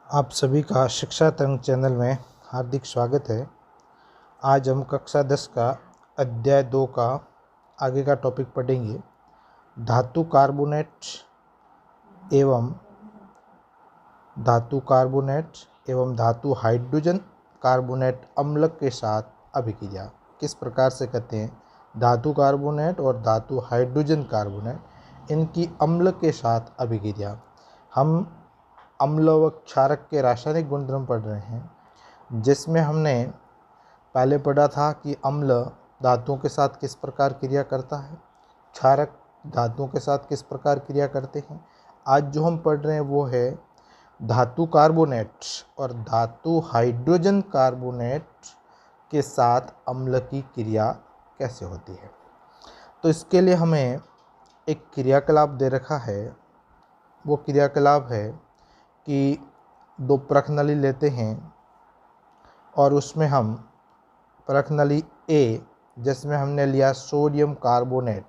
आप सभी का शिक्षा तरंग चैनल में हार्दिक स्वागत है। आज हम कक्षा 10 का अध्याय 2 का आगे का टॉपिक पढ़ेंगे। धातु कार्बोनेट एवं धातु हाइड्रोजन कार्बोनेट अम्ल के साथ अभिक्रिया किस प्रकार से करते हैं। धातु कार्बोनेट और धातु हाइड्रोजन कार्बोनेट इनकी अम्ल के साथ अभिक्रिया। हम अम्ल व क्षारक के रासायनिक गुणधर्म पढ़ रहे हैं, जिसमें हमने पहले पढ़ा था कि अम्ल धातुओं के साथ किस प्रकार क्रिया करता है, क्षारक धातुओं के साथ किस प्रकार क्रिया करते हैं। आज जो हम पढ़ रहे हैं वो है धातु कार्बोनेट और धातु हाइड्रोजन कार्बोनेट के साथ अम्ल की क्रिया कैसे होती है। तो इसके लिए हमें एक क्रियाकलाप दे रखा है। वो क्रियाकलाप है कि दो परखनली लेते हैं और उसमें हम परखनली ए, जिसमें हमने लिया सोडियम कार्बोनेट,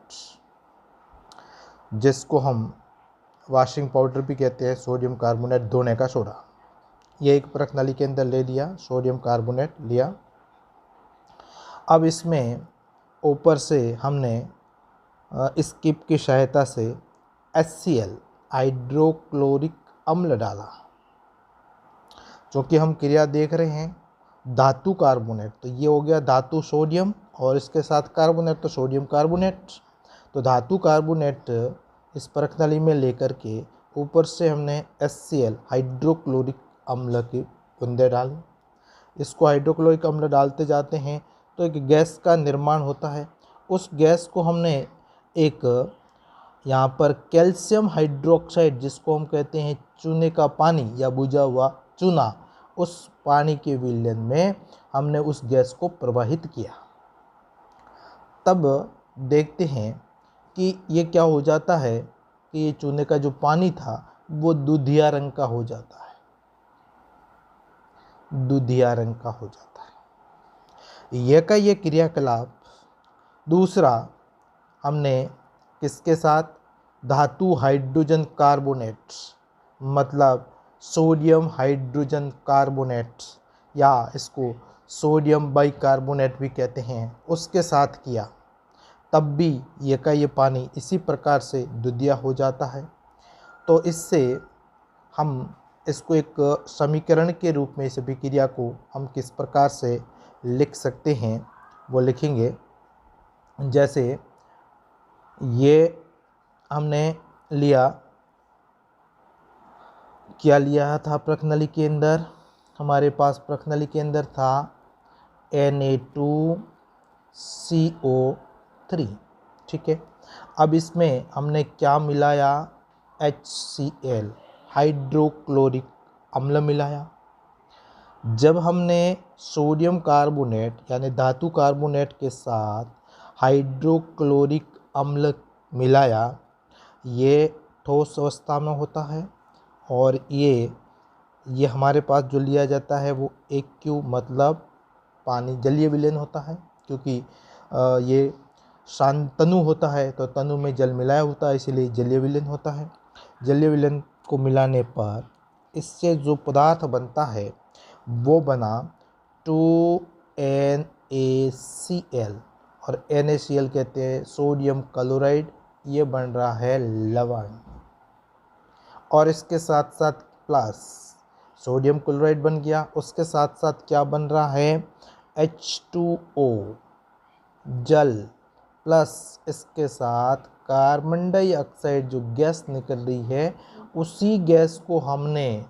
जिसको हम वॉशिंग पाउडर भी कहते हैं, सोडियम कार्बोनेट धोने का सोडा। ये एक परखनली के अंदर ले लिया, सोडियम कार्बोनेट लिया। अब इसमें ऊपर से हमने स्किप की सहायता से HCl हाइड्रोक्लोरिक अम्ल डाला। क्योंकि हम क्रिया देख रहे हैं धातु कार्बोनेट, तो ये हो गया धातु सोडियम और इसके साथ कार्बोनेट, तो सोडियम कार्बोनेट। तो धातु कार्बोनेट इस परखनली में लेकर के ऊपर से हमने HCl हाइड्रोक्लोरिक अम्ल की बूंदें डाली। इसको हाइड्रोक्लोरिक अम्ल डालते जाते हैं तो एक गैस का निर्माण होता है। उस गैस को हमने एक यहाँ पर कैल्शियम हाइड्रोक्साइड, जिसको हम कहते हैं चूने का पानी या बुझा हुआ चूना, उस पानी के विलयन में हमने उस गैस को प्रवाहित किया। तब देखते हैं कि ये क्या हो जाता है कि ये चूने का जो पानी था वो दूधिया रंग का हो जाता है, दूधिया रंग का हो जाता है। ये क्रियाकलाप। दूसरा हमने किसके साथ, धातु हाइड्रोजन कार्बोनेट, मतलब सोडियम हाइड्रोजन कार्बोनेट या इसको सोडियम बाइकार्बोनेट भी कहते हैं, उसके साथ किया। तब भी ये पानी इसी प्रकार से दूधिया हो जाता है। तो इससे हम इसको एक समीकरण के रूप में इस अभिक्रिया को हम किस प्रकार से लिख सकते हैं वो लिखेंगे। जैसे ये हमने लिया, क्या लिया था प्रखनली के अंदर, हमारे पास प्रखनली के अंदर था Na2CO3, ठीक है। अब इसमें हमने क्या मिलाया, HCl हाइड्रोक्लोरिक अम्ल मिलाया। जब हमने सोडियम कार्बोनेट यानी धातु कार्बोनेट के साथ हाइड्रोक्लोरिक अम्ल मिलाया, ये ठोस अवस्था में होता है और ये हमारे पास जो लिया जाता है वो AQ मतलब पानी जलीय विलयन होता है। क्योंकि ये शांतनु होता है तो तनु में जल मिलाया होता है, इसीलिए जलीय विलयन होता है। जलीय विलयन को मिलाने पर इससे जो पदार्थ बनता है वो बना 2NaCl, और NaCl कहते हैं सोडियम क्लोराइड। ये बन रहा है लवण, और इसके साथ साथ प्लस सोडियम क्लोराइड बन गया। उसके साथ साथ क्या बन रहा है, H2O जल, प्लस इसके साथ कार्बन डाइऑक्साइड जो गैस निकल रही है, उसी गैस को हमने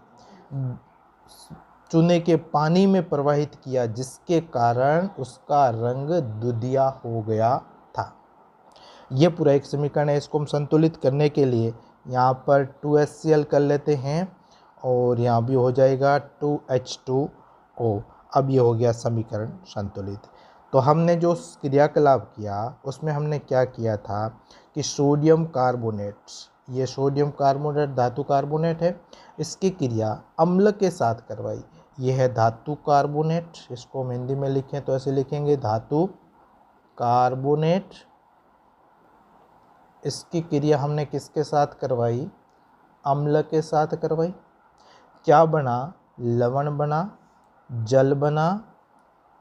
चूने के पानी में प्रवाहित किया, जिसके कारण उसका रंग दूधिया हो गया था। ये पूरा एक समीकरण है। इसको हम संतुलित करने के लिए यहाँ पर 2HCl कर लेते हैं और यहाँ भी हो जाएगा 2H2O। अब ये हो गया समीकरण संतुलित। तो हमने जो क्रियाकलाप किया उसमें हमने क्या किया था कि सोडियम कार्बोनेट, ये सोडियम कार्बोनेट धातु कार्बोनेट है, इसकी क्रिया अम्ल के साथ करवाई। ये है धातु कार्बोनेट। इसको हम हिंदी में लिखें तो ऐसे लिखेंगे धातु कार्बोनेट। इसकी क्रिया हमने किसके साथ करवाई, अम्ल के साथ करवाई। क्या बना, लवण बना, जल बना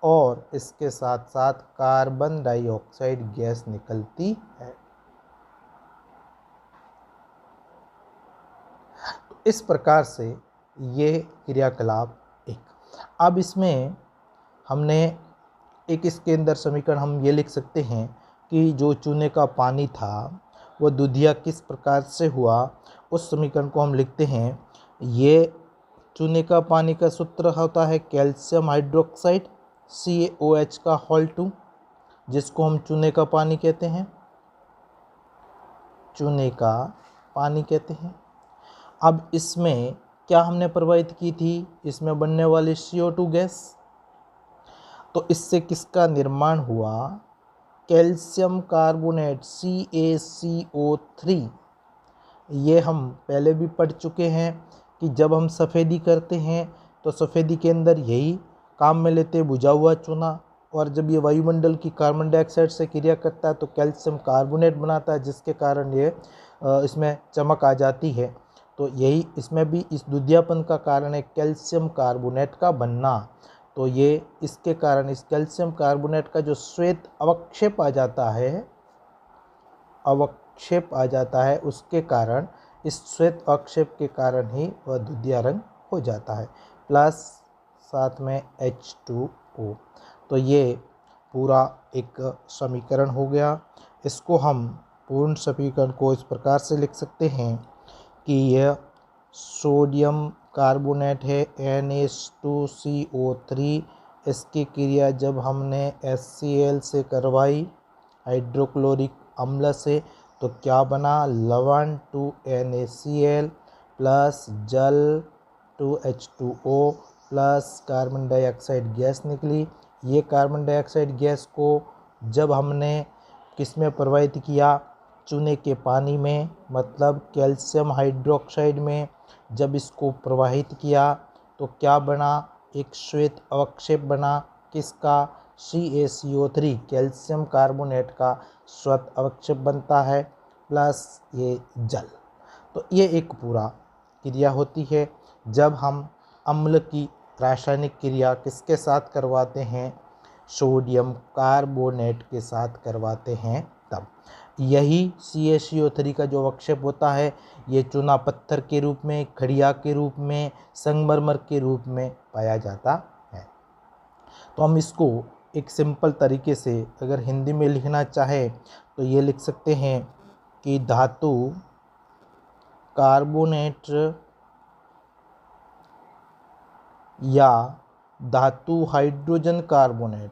और इसके साथ साथ कार्बन डाइऑक्साइड गैस निकलती है। तो इस प्रकार से ये क्रियाकलाप एक। अब इसमें हमने एक इसके अंदर समीकरण हम ये लिख सकते हैं कि जो चूने का पानी था वो दूधिया किस प्रकार से हुआ, उस समीकरण को हम लिखते हैं। ये चूने का पानी का सूत्र होता है कैल्शियम हाइड्रोक्साइड CaOH का होल 2, जिसको हम चूने का पानी कहते हैं, चूने का पानी कहते हैं। अब इसमें क्या हमने प्रवाहित की थी, इसमें बनने वाली CO2 गैस। तो इससे किसका निर्माण हुआ, कैल्शियम कार्बोनेट CaCO3। ये हम पहले भी पढ़ चुके हैं कि जब हम सफ़ेदी करते हैं तो सफ़ेदी के अंदर यही काम में लेते हैं बुझा हुआ चूना, और जब ये वायुमंडल की कार्बन डाइऑक्साइड से क्रिया करता है तो कैल्शियम कार्बोनेट बनाता है, जिसके कारण ये इसमें चमक आ जाती है। तो यही इसमें भी इस दुधियापन का कारण है कैल्शियम कार्बोनेट का बनना। तो ये इसके कारण इस कैल्शियम कार्बोनेट का जो श्वेत अवक्षेप आ जाता है, उसके कारण, इस श्वेत अवक्षेप के कारण ही वह दुधिया रंग हो जाता है, प्लस साथ में H2O। तो ये पूरा एक समीकरण हो गया। इसको हम पूर्ण समीकरण को इस प्रकार से लिख सकते हैं कि यह सोडियम कार्बोनेट है NH2CO3, इसकी क्रिया जब हमने HCl से करवाई, हाइड्रोक्लोरिक अम्ल से, तो क्या बना, लवण 2NaCl प्लस जल 2H2O plus carbon dioxide gas निकली। ये कार्बन डाइऑक्साइड गैस को जब हमने किस में प्रवाहित किया, चूने के पानी में, मतलब कैल्शियम हाइड्रोक्साइड में, जब इसको प्रवाहित किया तो क्या बना, एक श्वेत अवक्षेप बना, किसका, CaCO3 कैल्शियम कार्बोनेट का श्वेत अवक्षेप बनता है, प्लस ये जल। तो ये एक पूरा क्रिया होती है। जब हम अम्ल की रासायनिक क्रिया किसके साथ करवाते हैं, सोडियम कार्बोनेट के साथ करवाते हैं, तब यही CaCO3 का जो अवक्षेप होता है ये चूना पत्थर के रूप में, खड़िया के रूप में, संगमरमर के रूप में पाया जाता है। तो हम इसको एक सिंपल तरीके से अगर हिंदी में लिखना चाहे तो ये लिख सकते हैं कि धातु कार्बोनेट या धातु हाइड्रोजन कार्बोनेट,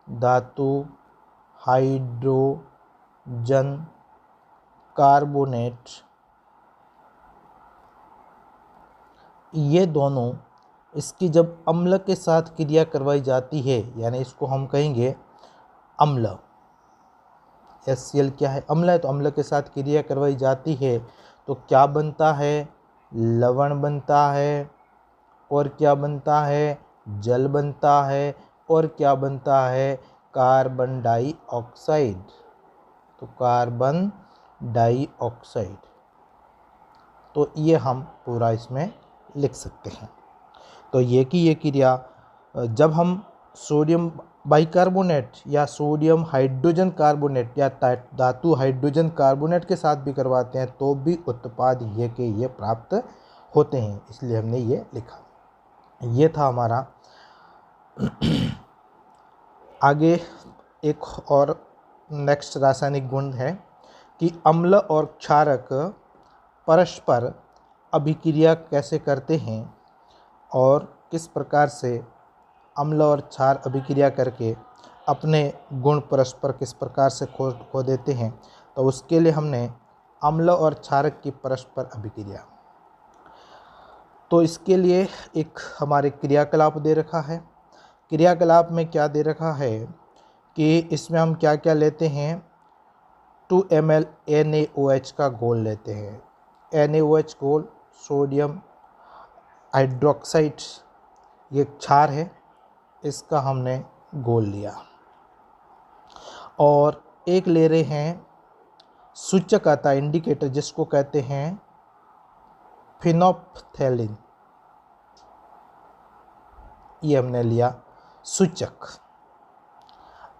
धातु हाइड्रोजन कार्बोनेट, ये दोनों, इसकी जब अम्ल के साथ क्रिया करवाई जाती है, यानी इसको हम कहेंगे अम्ल, HCl क्या है, अम्ल है, तो अम्ल के साथ क्रिया करवाई जाती है तो क्या बनता है, लवण बनता है, और क्या बनता है, जल बनता है, और क्या बनता है, कार्बन डाइऑक्साइड। तो कार्बन डाइऑक्साइड, तो ये हम पूरा इसमें लिख सकते हैं। तो ये कि ये क्रिया जब हम सोडियम बाइकार्बोनेट या सोडियम हाइड्रोजन कार्बोनेट या धातु हाइड्रोजन कार्बोनेट के साथ भी करवाते हैं तो भी उत्पाद ये के ये प्राप्त होते हैं, इसलिए हमने ये लिखा। ये था हमारा। आगे एक और नेक्स्ट रासायनिक गुण है कि अम्ल और क्षारक परस्पर अभिक्रिया कैसे करते हैं और किस प्रकार से अम्ल और क्षार अभिक्रिया करके अपने गुण परस्पर किस प्रकार से खो देते हैं। तो उसके लिए हमने अम्ल और क्षारक की परस्पर अभिक्रिया, तो इसके लिए एक हमारे क्रियाकलाप दे रखा है। क्रियाकलाप में क्या दे रखा है कि इसमें हम क्या क्या लेते हैं, 2 ml NaOH का घोल लेते हैं। NaOH घोल सोडियम हाइड्रोक्साइड, ये क्षार है, इसका हमने घोल लिया। और एक ले रहे हैं सूचक आता है, इंडिकेटर, जिसको कहते हैं फिनोप्थेलिन। ये हमने लिया सूचक।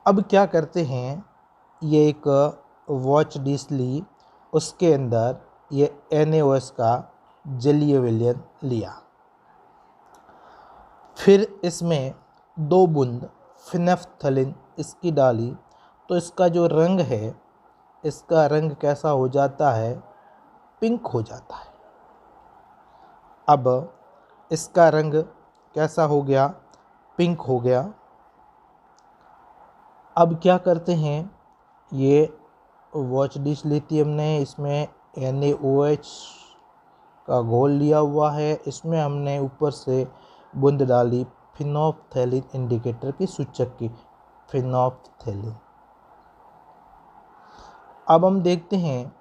अब क्या करते हैं, ये एक वॉच डिश ली, उसके अंदर ये NaOH का जलीय विलयन लिया, फिर इसमें 2 बूंद फिनेफ्थलीन इसकी डाली, तो इसका जो रंग है, इसका रंग कैसा हो जाता है, पिंक हो जाता है। अब इसका रंग कैसा हो गया, पिंक हो गया। अब क्या करते हैं, ये वॉच डिश लेती हमने, इसमें NaOH का घोल लिया हुआ है, इसमें हमने ऊपर से बूंद डाली फिनोप्थेलिन इंडिकेटर की, सूचक की, फिनोप्थेलिन। अब हम देखते हैं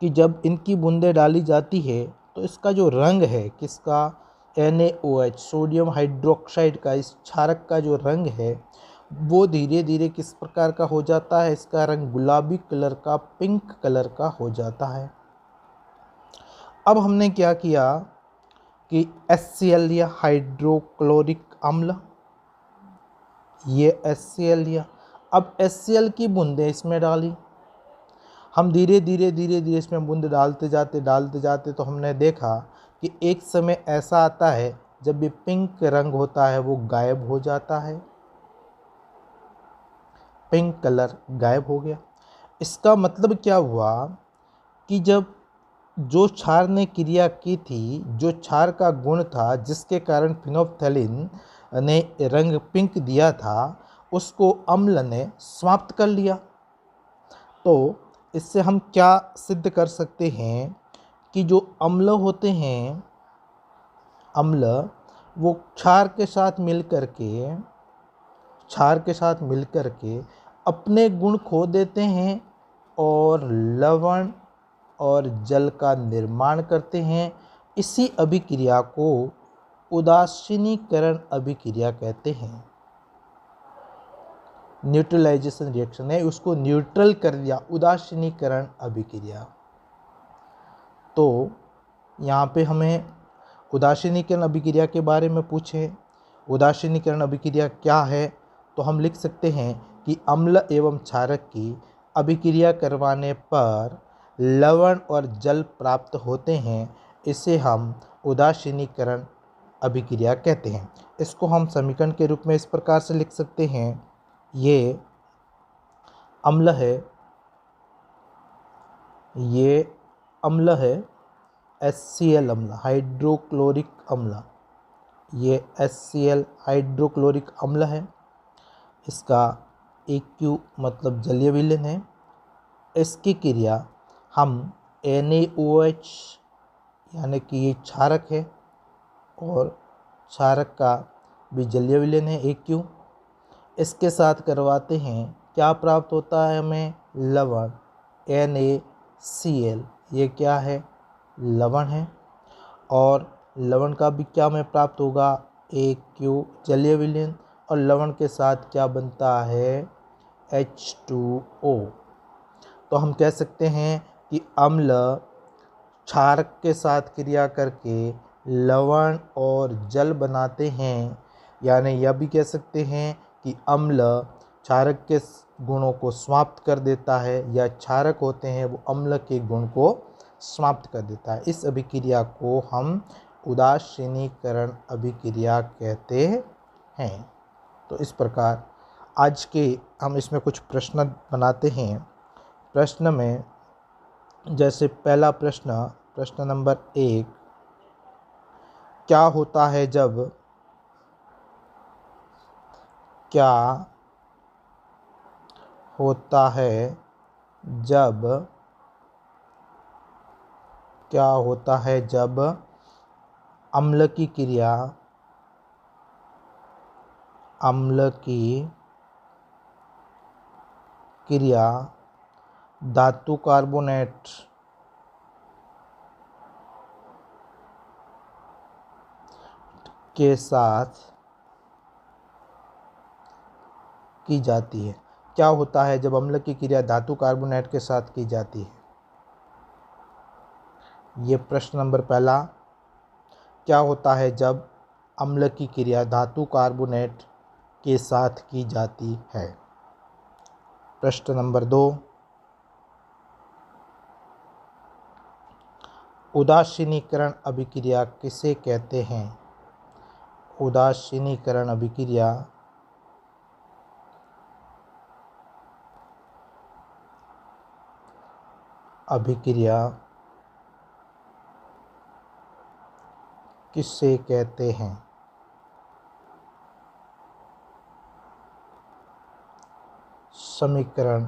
कि जब इनकी बूंदें डाली जाती है तो इसका जो रंग है किसका, NaOH सोडियम हाइड्रोक्साइड का, इस क्षारक का जो रंग है वो धीरे धीरे किस प्रकार का हो जाता है, इसका रंग गुलाबी कलर का, पिंक कलर का हो जाता है। अब हमने क्या किया कि HCl लिया, हाइड्रोक्लोरिक अम्ल, ये HCl लिया। अब HCl की बूंदें इसमें डाली, हम धीरे धीरे इसमें बूंद डालते जाते तो हमने देखा कि एक समय ऐसा आता है जब ये पिंक रंग होता है वो गायब हो जाता है, पिंक कलर गायब हो गया। इसका मतलब क्या हुआ कि जब जो क्षार ने क्रिया की थी, जो क्षार का गुण था जिसके कारण फिनोप्थेलिन ने रंग पिंक दिया था, उसको अम्ल ने समाप्त कर लिया। तो इससे हम क्या सिद्ध कर सकते हैं कि जो अम्ल होते हैं, अम्ल वो क्षार के साथ मिलकर के अपने गुण खो देते हैं और लवण और जल का निर्माण करते हैं। इसी अभिक्रिया को उदासीनीकरण अभिक्रिया कहते हैं। न्यूट्रलाइजेशन रिएक्शन है, उसको न्यूट्रल कर दिया, उदासीनीकरण अभिक्रिया। तो यहाँ पे हमें उदासीनीकरण अभिक्रिया के बारे में पूछे, उदासीनीकरण अभिक्रिया क्या है, तो हम लिख सकते हैं कि अम्ल एवं क्षारक की अभिक्रिया करवाने पर लवण और जल प्राप्त होते हैं, इसे हम उदासीनीकरण अभिक्रिया कहते हैं। इसको हम समीकरण के रूप में इस प्रकार से लिख सकते हैं, ये अम्ल है, ये अम्ल है HCl अम्ल, हाइड्रोक्लोरिक अम्ल, ये HCl हाइड्रोक्लोरिक अम्ल है, इसका AQ मतलब जलीय विलयन है। इसकी क्रिया हम NaOH यानी कि ये क्षारक है और क्षारक का भी जलीय विलयन है AQ, इसके साथ करवाते हैं, क्या प्राप्त होता है हमें, लवण NaCl, ये क्या है, लवण है, और लवण का भी क्या हमें प्राप्त होगा, AQ जलीय विलयन, और लवण के साथ क्या बनता है, H2O। तो हम कह सकते हैं कि अम्ल क्षारक के साथ क्रिया करके लवण और जल बनाते हैं, यानी यह भी कह सकते हैं कि अम्ल क्षारक के गुणों को समाप्त कर देता है, या क्षारक होते हैं वो अम्ल के गुण को समाप्त कर देता है। इस अभिक्रिया को हम उदासीनीकरण अभिक्रिया कहते हैं। तो इस प्रकार आज के हम इसमें कुछ प्रश्न बनाते हैं। प्रश्न में जैसे पहला प्रश्न नंबर 1, क्या होता है जब अम्ल की क्रिया धातु कार्बोनेट के साथ की जाती है। क्या होता है जब अम्ल की क्रिया धातु कार्बोनेट के साथ की जाती है, ये प्रश्न नंबर पहला। क्या होता है जब अम्ल की क्रिया धातु कार्बोनेट के साथ की जाती है। प्रश्न नंबर 2, उदासीनीकरण अभिक्रिया किसे कहते हैं? उदासीनीकरण अभिक्रिया किसे कहते हैं? समीकरण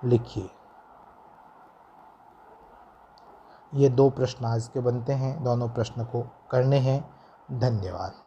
लिखिए। ये 2 प्रश्न आज के बनते हैं, दोनों प्रश्न को करने हैं। धन्यवाद।